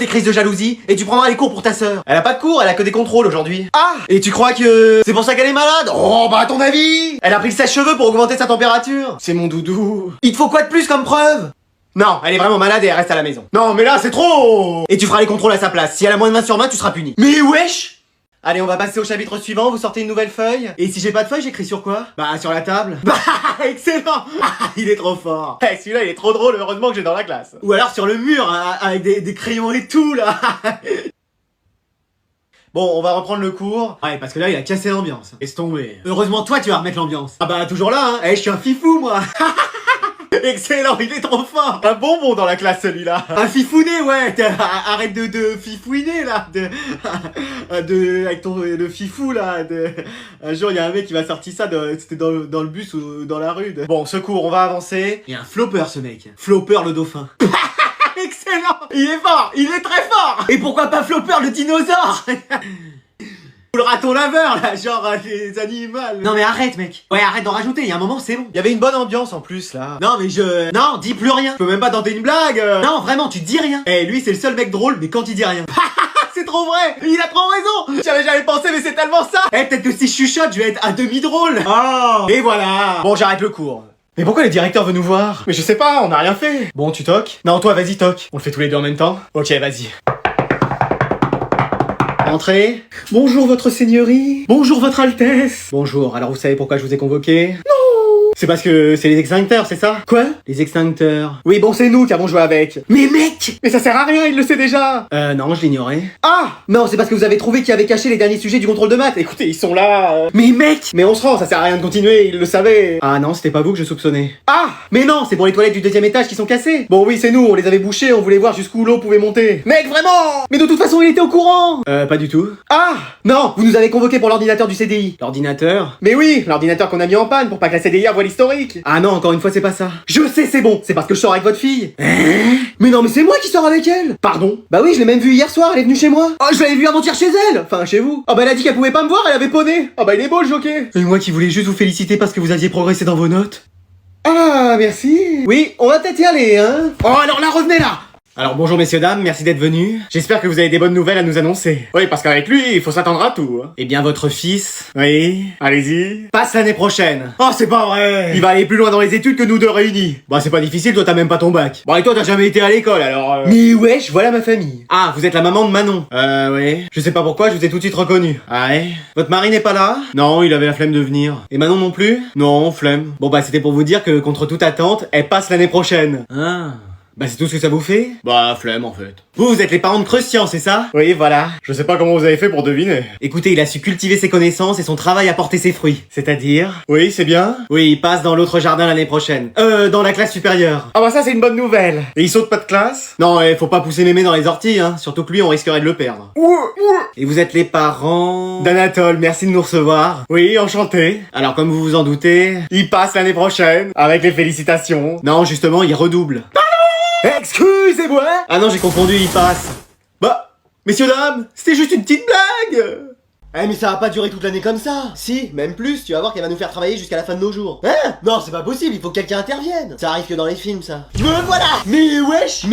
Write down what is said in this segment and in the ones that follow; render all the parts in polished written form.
tes crises de jalousie et tu prendras les cours pour ta sœur. Elle a pas de cours, elle a que des contrôles aujourd'hui. Ah, et tu crois que c'est pour ça qu'elle est malade? Oh bah à ton avis, elle a pris le sèche-cheveux pour augmenter sa température. C'est mon doudou. Il te faut quoi de plus comme preuve? Non, elle est vraiment malade et elle reste à la maison. Non mais là c'est trop. Et tu feras les contrôles à sa place. Si elle a moins de 20 sur 20, tu seras puni. Mais wesh. Allez, on va passer au chapitre suivant, vous sortez une nouvelle feuille. Et si j'ai pas de feuille, j'écris sur quoi? Bah, sur la table. Bah, excellent. Il est trop fort. Eh, celui-là, il est trop drôle, heureusement que j'ai dans la classe. Ou alors sur le mur, hein, avec des crayons et tout, là. Bon, on va reprendre le cours. Ouais, parce que là, il a cassé l'ambiance. Laisse tomber. Heureusement, toi, tu vas remettre l'ambiance. Ah bah, toujours là, hein. Eh, je suis un fifou, moi. Excellent, il est trop fort. Un bonbon dans la classe, celui-là. Un fifouné, ouais. Arrête de fifouiner, là. Avec ton le fifou, là. Un jour, il y a un mec qui m'a sorti ça. C'était dans le bus ou dans la rue. Bon, secours, on va avancer. Il y a un flopper, ce mec. Flopper, le dauphin. Excellent. Il est fort. Il est très fort. Et pourquoi pas Flopper, le dinosaure? Ou le raton laveur, là, genre les animaux. Non mais arrête, mec. Ouais, arrête d'en rajouter, il y a un moment, c'est bon. Il y avait une bonne ambiance en plus, là. Non mais Non, dis plus rien. Je peux même pas tenter une blague. Non, vraiment, tu dis rien. Eh, lui, c'est le seul mec drôle, mais quand il dit rien. C'est trop vrai. Il a trop raison. J'avais jamais pensé, mais c'est tellement ça. Eh, peut-être que si je chuchote, je vais être à demi drôle. Oh. Et voilà. Bon, j'arrête le cours. Mais pourquoi le directeur veut nous voir? Mais je sais pas, on a rien fait. Bon, tu toques? Non, toi, vas-y, toque. On le fait tous les deux en même temps? Ok, vas-y. Entrez. Bonjour votre seigneurie. Bonjour votre altesse. Bonjour, alors vous savez pourquoi je vous ai convoqué? Non. C'est parce que c'est les extincteurs, c'est ça? Quoi? Les extincteurs. Oui, bon, c'est nous qui avons joué avec. Mais mec! Mais ça sert à rien, il le sait déjà. Non, je l'ignorais. Ah! Non, c'est parce que vous avez trouvé qui avait caché les derniers sujets du contrôle de maths. Écoutez, ils sont là. Mais mec! Mais on se rend, ça sert à rien de continuer, il le savait. Ah non, c'était pas vous que je soupçonnais. Ah! Mais non, c'est pour les toilettes du deuxième étage qui sont cassées. Bon, oui, c'est nous, on les avait bouchées, on voulait voir jusqu'où l'eau pouvait monter. Mec, vraiment! Mais de toute façon, il était au courant. Pas du tout. Ah! Non, vous nous avez convoqué pour l'ordinateur du CDI. L'ordinateur? Mais oui, l'ordinateur qu'on a mis en panne pour pas que la CDI voit l'historique. Ah non, encore une fois, c'est pas ça. Je sais, c'est bon, c'est parce que je sors avec votre fille. Mais non, mais c'est moi qui sors avec elle. Pardon? Bah oui, je l'ai même vue hier soir, elle est venue chez moi. Oh, je l'avais vue avant-hier chez elle. Enfin, chez vous. Oh bah elle a dit qu'elle pouvait pas me voir, elle avait poney. Oh bah il est beau le jockey. Et moi qui voulais juste vous féliciter parce que vous aviez progressé dans vos notes. Ah, merci. Oui, on va peut-être y aller, hein. Oh, alors là, revenez là. Alors bonjour messieurs dames, merci d'être venus. J'espère que vous avez des bonnes nouvelles à nous annoncer. Oui, parce qu'avec lui, il faut s'attendre à tout. Hein. Eh bien votre fils, oui, allez-y, passe l'année prochaine. Oh c'est pas vrai. Il va aller plus loin dans les études que nous deux réunis. Bah c'est pas difficile, toi t'as même pas ton bac. Bon et toi t'as jamais été à l'école alors Mais wesh, voilà ma famille. Ah, vous êtes la maman de Manon. Oui. Je sais pas pourquoi, je vous ai tout de suite reconnu. Ah ouais. Votre mari n'est pas là? Non, il avait la flemme de venir. Et Manon non plus? Non, flemme. Bon bah c'était pour vous dire que contre toute attente, elle passe l'année prochaine. Ah. Bah c'est tout ce que ça vous fait? Bah flemme en fait. Vous êtes les parents de Creustian, c'est ça? Oui, voilà. Je sais pas comment vous avez fait pour deviner. Écoutez, il a su cultiver ses connaissances et son travail a porté ses fruits. C'est-à-dire? Oui, c'est bien. Oui, il passe dans l'autre jardin l'année prochaine. Dans la classe supérieure. Ah bah ça c'est une bonne nouvelle. Et il saute pas de classe? Non, faut pas pousser mémé dans les orties, hein. Surtout que lui, on risquerait de le perdre. Et vous êtes les parents... d'Anatole, merci de nous recevoir. Oui, enchanté. Alors comme vous vous en doutez, il passe l'année prochaine, avec les félicitations. Non, justement, il redouble. Excusez-moi. Ah non, j'ai confondu, il passe. Bah, messieurs dames, c'était juste une petite blague. Eh mais ça va pas durer toute l'année comme ça. Si, même plus, tu vas voir qu'elle va nous faire travailler jusqu'à la fin de nos jours. Hein? Non, c'est pas possible, il faut que quelqu'un intervienne. Ça arrive que dans les films, ça. Me voilà. Mais wesh.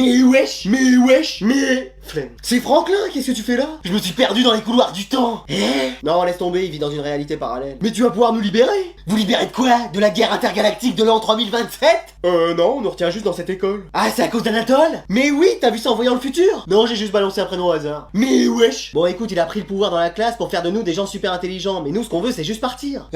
Flemme. C'est Franklin, qu'est-ce que tu fais là? Je me suis perdu dans les couloirs du temps. Non, laisse tomber, il vit dans une réalité parallèle. Mais tu vas pouvoir nous libérer. Vous libérer de quoi? De la guerre intergalactique de l'an 3027? Non, on nous retient juste dans cette école. Ah, c'est à cause d'Anatole? Mais oui, t'as vu ça en voyant le futur? Non, j'ai juste balancé un prénom au hasard. Mais wesh. Bon, écoute, il a pris le pouvoir dans la classe pour faire de nous des gens super intelligents. Mais nous, ce qu'on veut, c'est juste partir.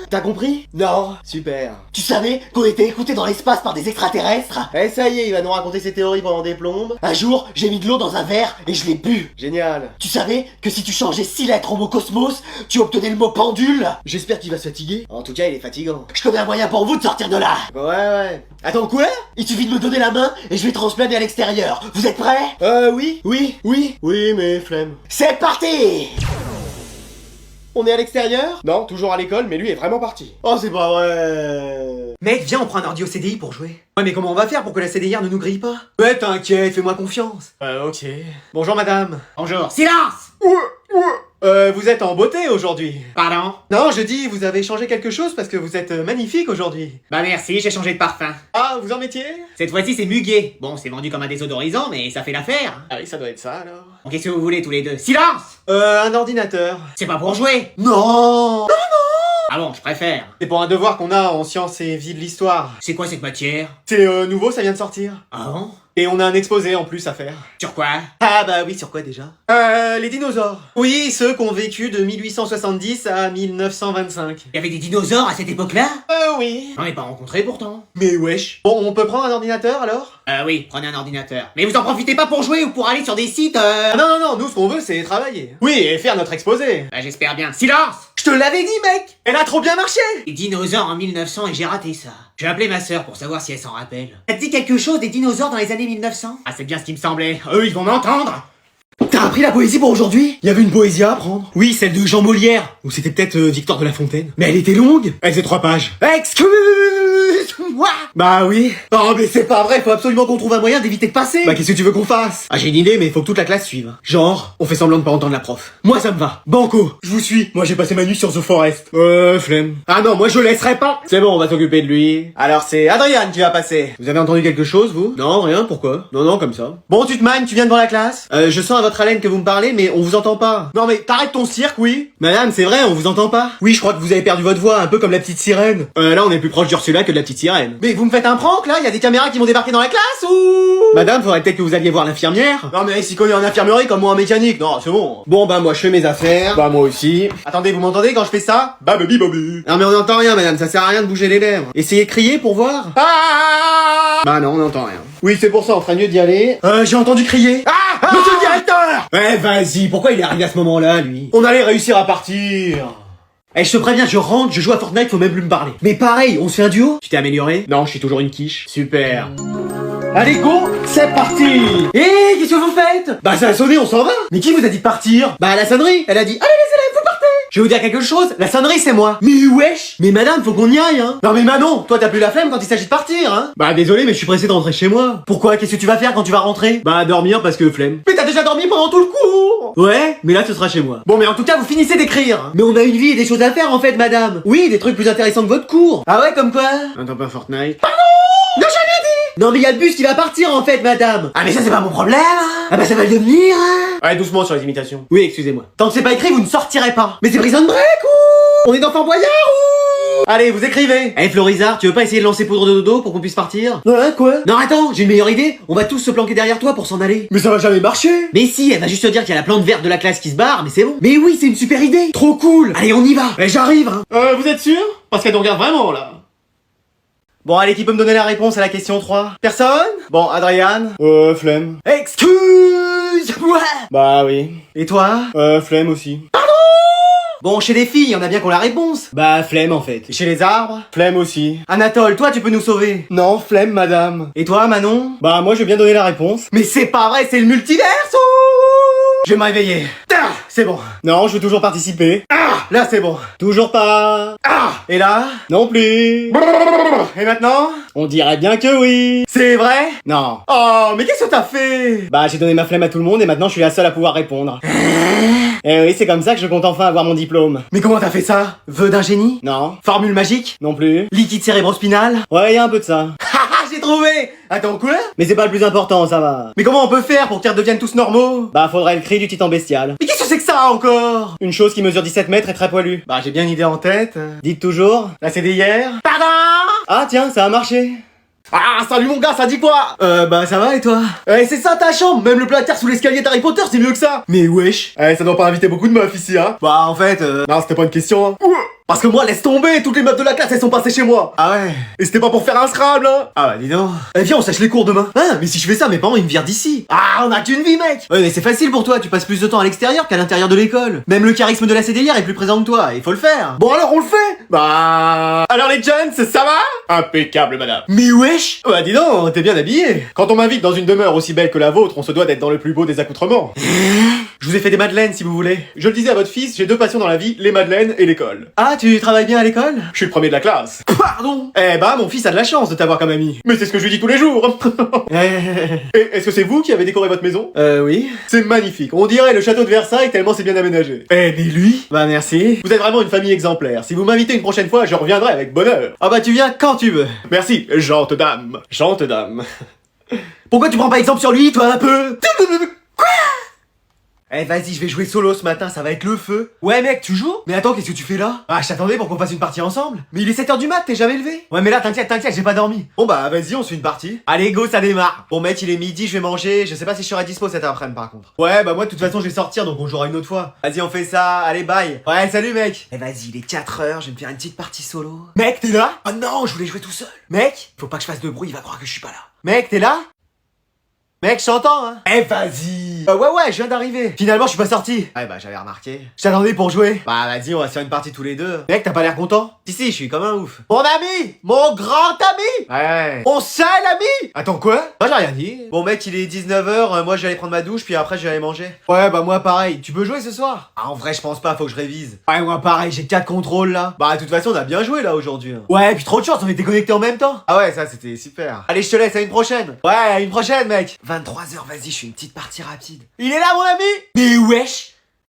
T'as compris? Non. Super. Tu savais qu'on était écoutés dans l'espace par des extraterrestres? Eh ça y est, il va nous raconter ses théories pendant des plombes. Un jour, j'ai mis de l'eau dans un verre et je l'ai bu. Génial. Tu savais que si tu changeais 6 lettres au mot cosmos, tu obtenais le mot pendule? J'espère qu'il va se fatiguer. En tout cas, il est fatigant. Je connais un moyen pour vous de sortir de là. Ouais. Attends, quoi? Il suffit de me donner la main et je vais transplaner à l'extérieur. Vous êtes prêts? Oui, mais flemme. C'est parti! On est à l'extérieur? Non, toujours à l'école, mais lui est vraiment parti. Oh, c'est pas vrai. Mec, viens, on prend un ordi au CDI pour jouer. Ouais, mais comment on va faire pour que la CDIR ne nous grille pas? Ouais, t'inquiète, fais-moi confiance. Ok. Bonjour, madame. Bonjour. Silence! Vous êtes en beauté aujourd'hui. Pardon? Non, je dis, vous avez changé quelque chose parce que vous êtes magnifique aujourd'hui. Bah merci, j'ai changé de parfum. Ah, vous en mettiez? Cette fois-ci c'est muguet. Bon, c'est vendu comme un désodorisant, mais ça fait l'affaire. Ah oui, ça doit être ça alors. Bon, qu'est-ce que vous voulez tous les deux? Silence! Un ordinateur. C'est pas pour jouer. Non. Ah bon, je préfère. C'est pour un devoir qu'on a en sciences et vie de l'histoire. C'est quoi cette matière? C'est nouveau, ça vient de sortir. Ah bon? Et on a un exposé en plus à faire. Sur quoi? Ah bah oui, sur quoi déjà? Les dinosaures. Oui, ceux qui ont vécu de 1870 à 1925. Il y avait des dinosaures à cette époque-là? Oui. J'en ai pas rencontré pourtant. Mais wesh. Bon, on peut prendre un ordinateur alors? Oui, prenez un ordinateur. Mais vous en profitez pas pour jouer ou pour aller sur des sites Ah non, nous ce qu'on veut c'est travailler. Oui, et faire notre exposé. Bah j'espère bien. Silence! Je te l'avais dit mec. Elle a trop bien marché. Les dinosaures en 1900 et j'ai raté ça. Je vais appeler ma sœur pour savoir si elle s'en rappelle. Ça te dit quelque chose des dinosaures dans les années 1900? Ah c'est bien ce qui me semblait. Eux ils vont m'entendre. T'as appris la poésie pour aujourd'hui? Il y avait une poésie à apprendre. Oui, celle de Jean Molière. Ou c'était peut-être Victor de La Fontaine. Mais elle était longue. Elle faisait 3 pages. Excuse-moi. Bah oui. Oh mais c'est pas vrai, faut absolument qu'on trouve un moyen d'éviter de passer. Bah qu'est-ce que tu veux qu'on fasse? Ah j'ai une idée mais faut que toute la classe suive. Genre, on fait semblant de pas entendre la prof. Moi ça me va. Banco, je vous suis. Moi j'ai passé ma nuit sur The Forest. Flemme. Ah non, moi je laisserai pas. C'est bon, on va s'occuper de lui. Alors c'est Adrien qui va passer. Vous avez entendu quelque chose vous? Non, rien, pourquoi? Non, comme ça. Bon, tu te mannes, tu viens devant la classe? Je sens à votre haleine que vous me parlez mais on vous entend pas. Non mais t'arrêtes ton cirque, oui? Madame, c'est vrai, on vous entend pas. Oui, je crois que vous avez perdu votre voix, un peu comme la petite sirène. Là on est plus proche d'Ursula que de la petite sirène. Mais vous me faites un prank là? Y a des caméras qui vont débarquer dans la classe ou? Madame, faudrait peut-être que vous alliez voir l'infirmière. Non mais s'y connaît en infirmerie comme moi en mécanique, non c'est bon. Bon bah moi je fais mes affaires. Bah moi aussi. Attendez, vous m'entendez quand je fais ça? Bah baby baby. Non mais on n'entend rien madame, ça sert à rien de bouger les lèvres. Essayez de crier pour voir. Ah bah non, on n'entend rien. Oui c'est pour ça, on ferait mieux d'y aller. J'ai entendu crier. Monsieur le directeur! Ouais vas-y, pourquoi il est arrivé à ce moment-là lui? On allait réussir à partir. Eh, je te préviens, je rentre, je joue à Fortnite, faut même plus me parler. Mais pareil, on se fait un duo? Tu t'es amélioré? Non, je suis toujours une quiche. Super. Allez, go, c'est parti! Qu'est-ce que vous faites? Bah, ça a sonné, on s'en va! Mais qui vous a dit de partir? Bah, la sonnerie, elle a dit, allez les élèves, vous partez! Je vais vous dire quelque chose, la sonnerie, c'est moi. Mais wesh! Mais madame, faut qu'on y aille, hein! Non mais Manon, toi t'as plus la flemme quand il s'agit de partir, hein! Bah, désolé, mais je suis pressé de rentrer chez moi. Pourquoi? Qu'est-ce que tu vas faire quand tu vas rentrer? Bah, dormir parce que flemme. Mais t'as déjà dormi pendant tout le cours! Ouais, mais là, ce sera chez moi. Bon, mais en tout cas, vous finissez d'écrire, hein. Mais on a une vie et des choses à faire, en fait, madame. Oui, des trucs plus intéressants que votre cours. Ah ouais, comme quoi? Attends pas Fortnite. Pardon! Non, jamais dit! Non, mais y a le bus qui va partir, en fait, madame. Ah, mais ça, c'est pas mon problème, hein. Ah bah, ça va le devenir, hein. Ouais, doucement sur les imitations. Oui, excusez-moi. Tant que c'est pas écrit, vous ne sortirez pas. Mais c'est Prison Break, ou? On est dans Fort Boyard, ou? Allez, vous écrivez. Eh, Florizard, tu veux pas essayer de lancer poudre de dodo pour qu'on puisse partir? Ouais, quoi? Non, attends, j'ai une meilleure idée. On va tous se planquer derrière toi pour s'en aller. Mais ça va jamais marcher. Mais si, elle va juste te dire qu'il y a la plante verte de la classe qui se barre, mais c'est bon. Mais oui, c'est une super idée. Trop cool. Allez, on y va. Eh, j'arrive, hein. Vous êtes sûr? Parce qu'elle nous regarde vraiment, là. Bon, allez, qui peut me donner la réponse à la question 3? Personne? Bon, Adrien? Flemme. Excuse-moi! Bah oui. Et toi? Flemme aussi. Pardon? Bon, chez les filles, on a bien qu'on la réponse. Bah, flemme en fait. Et chez les arbres? Flemme aussi. Anatole, toi, tu peux nous sauver? Non, flemme, madame. Et toi, Manon? Bah, moi, je veux bien donner la réponse. Mais c'est pas vrai, c'est le multiverse ou? Je vais me réveiller. Ah, c'est bon. Non, je veux toujours participer. Ah, là, c'est bon. Toujours pas. Ah, et là? Non plus. Et maintenant? On dirait bien que oui. C'est vrai? Non. Oh, mais qu'est-ce que t'as fait? Bah, j'ai donné ma flemme à tout le monde et maintenant je suis la seule à pouvoir répondre. Eh oui, c'est comme ça que je compte enfin avoir mon diplôme. Mais comment t'as fait ça? Vœu d'un génie? Non. Formule magique? Non plus. Liquide cérébrospinal? Ouais, y a un peu de ça. J'ai trouvé! Attends, quoi? Mais c'est pas le plus important, ça va. Mais comment on peut faire pour qu'ils redeviennent tous normaux? Bah, faudrait le cri du titan bestial. Mais qu'est-ce que c'est que ça, encore? Une chose qui mesure 17 mètres et très poilue. Bah, j'ai bien une idée en tête. Dites toujours. Là, c'est d'hier. Pardon? Ah, tiens, ça a marché. Ah, salut mon gars, ça dit quoi? Bah ça va et toi? C'est ça ta chambre, même le placard sous l'escalier d'Harry Potter c'est mieux que ça. Mais wesh. Ça doit pas inviter beaucoup de meufs ici, hein. Bah en fait, non c'était pas une question, hein. Parce que moi laisse tomber, toutes les meufs de la classe elles sont passées chez moi. Ah ouais. Et c'était pas pour faire un Scrabble, hein. Ah bah dis donc. Viens on sèche les cours demain. Ah mais si je fais ça mes parents ils me virent d'ici. Ah on a qu'une vie mec. Ouais mais c'est facile pour toi, tu passes plus de temps à l'extérieur qu'à l'intérieur de l'école. Même le charisme de la CDR est plus présent que toi, il faut le faire. Bon alors on le fait. Bah... Alors les jeunes, ça va? Impeccable madame. Mais wesh. Bah dis donc, t'es bien habillé. Quand on m'invite dans une demeure aussi belle que la vôtre, on se doit d'être dans le plus beau des accoutrements. Je vous ai fait des madeleines si vous voulez. Je le disais à votre fils, j'ai deux passions dans la vie, les madeleines et l'école. Ah, tu travailles bien à l'école? Je suis le premier de la classe. Pardon. Eh bah, mon fils a de la chance de t'avoir comme ami. Mais c'est ce que je lui dis tous les jours. Et est-ce que c'est vous qui avez décoré votre maison? Oui. C'est magnifique. On dirait le château de Versailles tellement c'est bien aménagé. Eh, mais lui? Bah, merci. Vous êtes vraiment une famille exemplaire. Si vous m'invitez une prochaine fois, je reviendrai avec bonheur. Ah bah, tu viens quand tu veux. Merci, gente dame. Gente dame. Pourquoi tu prends pas exemple sur lui, toi, un peu? Quoi? Eh vas-y, je vais jouer solo ce matin, ça va être le feu. Ouais mec, tu joues? Mais attends, qu'est-ce que tu fais là? Ah, je t'attendais pour qu'on fasse une partie ensemble. Mais il est 7h du mat, t'es jamais levé? Ouais mais là, t'inquiète, j'ai pas dormi. Bon bah vas-y, on se fait une partie. Allez go, ça démarre. Bon mec, il est midi, je vais manger. Je sais pas si je serai dispo cet après-midi par contre. Ouais bah moi de toute façon je vais sortir, donc on jouera une autre fois. Vas-y, on fait ça, allez bye. Ouais, salut mec. Eh vas-y, il est 4h, je vais me faire une petite partie solo. Mec, t'es là? Oh non, je voulais jouer tout seul. Mec, faut pas que je fasse de bruit, il va croire que je suis pas là. Mec, t'es là? Mec, je t'entends, hein. Eh, vas-y. Ouais, je viens d'arriver. Finalement, je suis pas sorti. Ouais, bah, j'avais remarqué. Je t'attendais pour jouer. Bah, vas-y, on va se faire une partie tous les deux. Mec, t'as pas l'air content? Si, je suis comme un ouf. Mon ami! Mon grand ami! Ouais. Mon seul ami! Attends, quoi? Moi, j'ai rien dit. Bon, mec, il est 19h, moi, je vais aller prendre ma douche, puis après, je vais aller manger. Ouais, bah, moi, pareil. Tu peux jouer ce soir? Ah, en vrai, je pense pas, faut que je révise. Ouais, moi, pareil, j'ai 4 contrôles, là. Bah, de toute façon, on a bien joué, là, aujourd'hui. Ouais, puis trop de chance, on était connectés en même temps. Ah ouais, ça, c'était super. Allez, je te laisse, à une prochaine. Ouais, à une prochaine, mec. 23h, vas-y, je fais une petite partie rapide. Il est là, mon ami? Mais wesh!